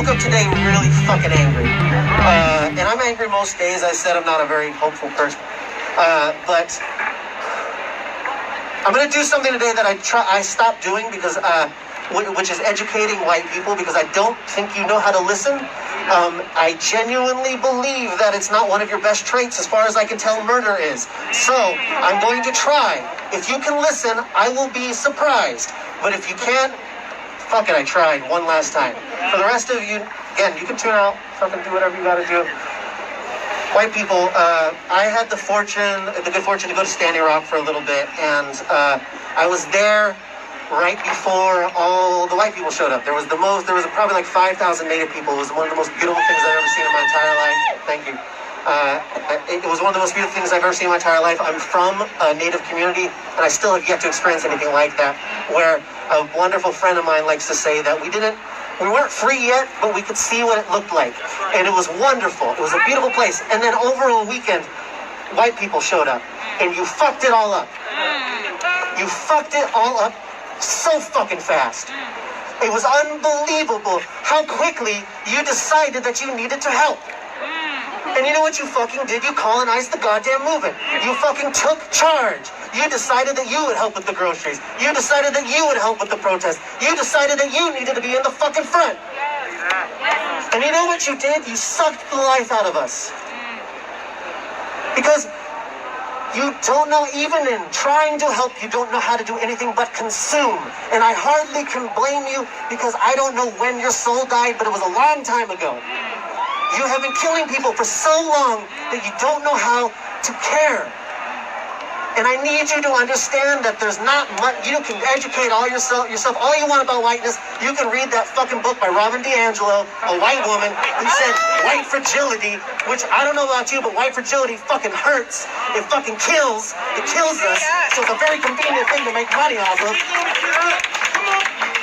woke up today really fucking angry. And I'm angry most days. I said I'm not a very hopeful person. But I'm going to do something today that I stopped doing because, which is educating white people, because I don't think you know how to listen. I genuinely believe that it's not one of your best traits, as far as I can tell murder is. So I'm going to try. If you can listen, I will be surprised. But if you can't, fuck it, I tried one last time. For the rest of you, again, you can tune out, fucking do whatever you gotta do. White people, I had the good fortune to go to Standing Rock for a little bit, and I was there right before all the white people showed up. There was probably like 5,000 Native people. It was one of the most beautiful things I've ever seen in my entire life. Thank you. It was one of the most beautiful things I've ever seen in my entire life. I'm from a Native community, and I still have yet to experience anything like that, where a wonderful friend of mine likes to say that we weren't free yet, but we could see what it looked like. And it was wonderful. It was a beautiful place. And then over a weekend, white people showed up, and you fucked it all up. You fucked it all up so fucking fast. It was unbelievable how quickly you decided that you needed to help. And you know what you fucking did? You colonized the goddamn movement. You fucking took charge. You decided that you would help with the groceries. You decided that you would help with the protests. You decided that you needed to be in the fucking front. And you know what you did? You sucked the life out of us. Because you don't know, even in trying to help, you don't know how to do anything but consume. And I hardly can blame you, because I don't know when your soul died, but it was a long time ago. You have been killing people for so long that you don't know how to care. And I need you to understand that there's not much. You can educate yourself all you want about whiteness. You can read that fucking book by Robin DiAngelo, a white woman who said white fragility, which I don't know about you, but white fragility fucking hurts. It fucking kills. It kills us. So it's a very convenient thing to make money off of.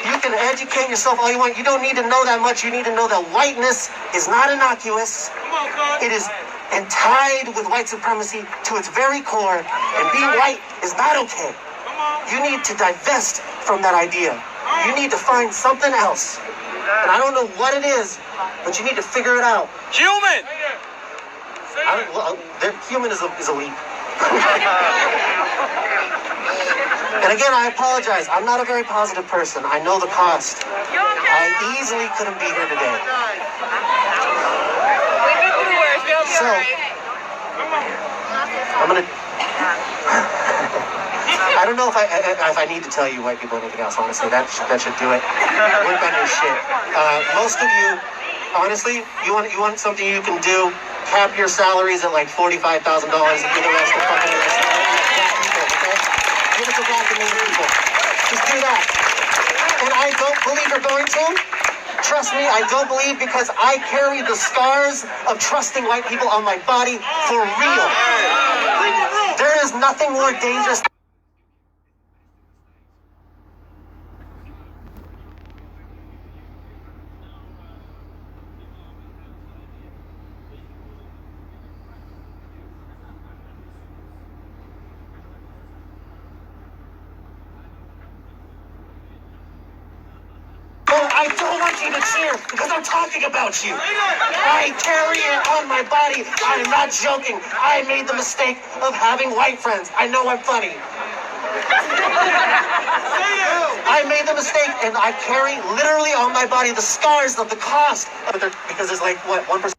You can educate yourself all you want. You don't need to know that much. You need to know that whiteness is not innocuous. It is tied with white supremacy to its very core, and being white is not okay. You need to divest from that idea. You need to find something else. And I don't know what it is, but you need to figure it out. Human! Human is a leap. And again, I apologize. I'm not a very positive person. I know the cost. I easily couldn't be here today. So, I'm gonna. I don't know if I need to tell you white people anything else. Honestly, that should do it. Work on your shit. Most of you, honestly, you want something you can do. Cap your salaries at like $45,000 and give the rest to fucking okay? Give it to black and Native people. Just do that. And I don't believe you're going to. Trust me, I don't believe, because I carry the scars of trusting white people on my body for real. There is nothing more dangerous. I don't want you to cheer, because I'm talking about you. I carry it on my body. I am not joking. I made the mistake of having white friends. I know I'm funny. I made the mistake, and I carry literally on my body the scars of the cost. Because there's like, what, 1%?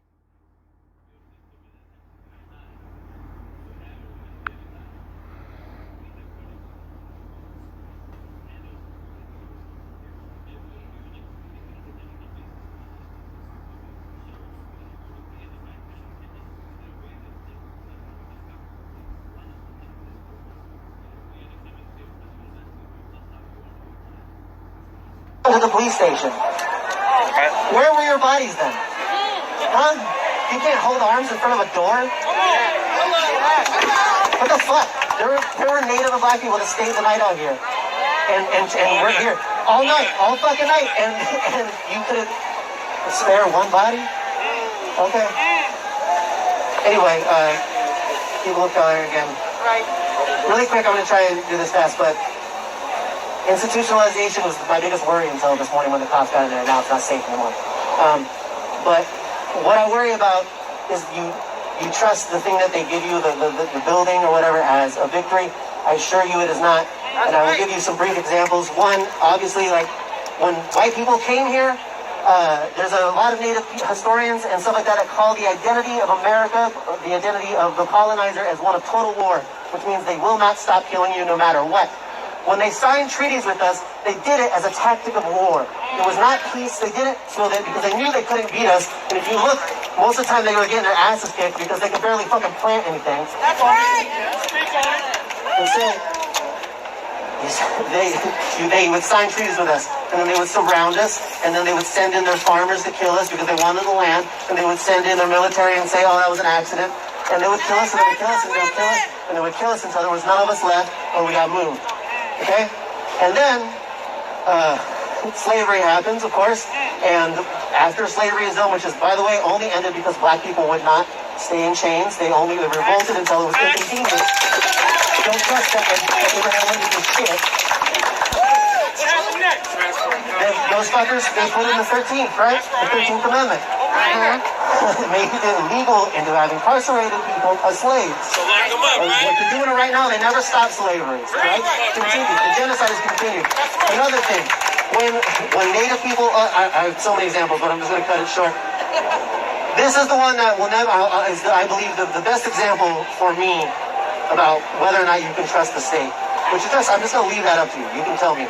To the police station. Where were your bodies then? Huh? You can't hold arms in front of a door? What the fuck? There were Native and black people that stayed the night out here. And we're here all night, all fucking night. And you couldn't spare one body? Okay. Anyway, people look down there again. Right. Really quick, I'm going to try and do this fast, but institutionalization was my biggest worry until this morning when the cops got in there. Now it's not safe anymore. But what I worry about is you trust the thing that they give you, the building or whatever, as a victory. I assure you it is not. And I will give you some brief examples. One, obviously, like when white people came here, there's a lot of Native historians and stuff like that that call the identity of America, the identity of the colonizer, as one of total war, which means they will not stop killing you no matter what. When they signed treaties with us, they did it as a tactic of war. It was not peace. They did it so that because they knew they couldn't beat us. And if you look, most of the time they were getting their asses kicked because they could barely fucking plant anything. That's right. And so they would sign treaties with us, and then they would surround us, and then they would send in their farmers to kill us because they wanted the land, and they would send in their military and say, oh, that was an accident. And they would kill us, and they would kill us, and they would kill us, and they would kill us until there was none of us left, or we got moved. Okay? And then slavery happens, of course, and after slavery is done, which is, by the way, only ended because black people would not stay in chains. They revolted until it was inconvenient. Don't trust that Abraham Lincoln was shit. Those fuckers, they put in the 13th, right? The 13th Amendment. It made it illegal into having incarcerated people as slaves. And what they're doing right now, they never stop slavery, right? Continue. The genocide is continued. Another thing, when Native people, I have so many examples, but I'm just going to cut it short. This is the one that will never, I believe, the best example for me about whether or not you can trust the state. Which is just, I'm just going to leave that up to you. You can tell me.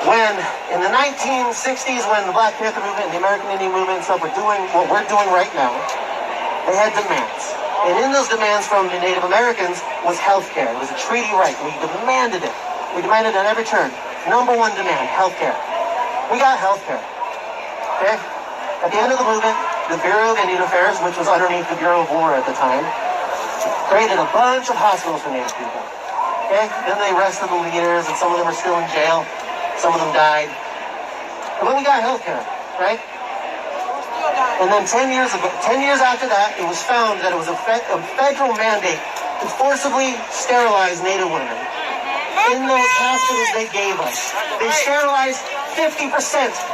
When, in the 1960s, when the Black Panther movement and the American Indian movement and stuff were doing what we're doing right now, they had demands. And in those demands from the Native Americans was health care. It was a treaty right. We demanded it. We demanded it at every turn. Number one demand, health care. We got health care. Okay? At the end of the movement, the Bureau of Indian Affairs, which was underneath the Bureau of War at the time, created a bunch of hospitals for Native people. Okay? Then they arrested the leaders, and some of them are still in jail. Some of them died. But we got health care, right? And then 10 years after that, it was found that it was a federal mandate to forcibly sterilize Native women. In those hospitals they gave us, they sterilized 50%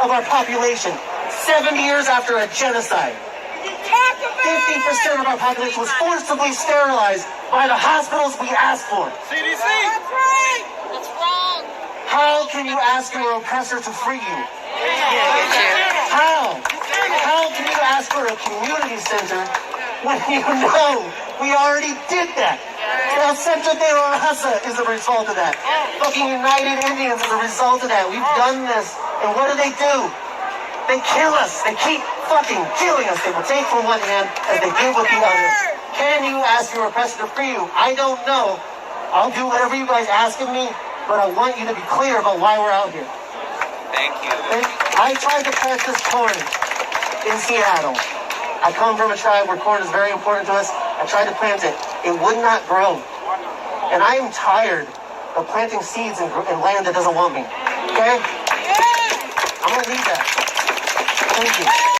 of our population 70 years after a genocide. 50% of our population was forcibly sterilized by the hospitals we asked for. CDC. That's right. That's wrong. How can you ask your oppressor to free you? How? How can you ask for a community center when you know we already did that? El Centro de la Raza is a result of that. Fucking United Indians is a result of that. We've done this. And what do? They kill us. They keep fucking killing us. They will take from one hand as they give with the other. Can you ask your oppressor to free you? I don't know. I'll do whatever you guys ask of me, but I want you to be clear about why we're out here. Thank you. I tried to plant this corn in Seattle. I come from a tribe where corn is very important to us. I tried to plant it. It would not grow. And I am tired of planting seeds in land that doesn't want me. Okay? I'm going to need that. Thank you.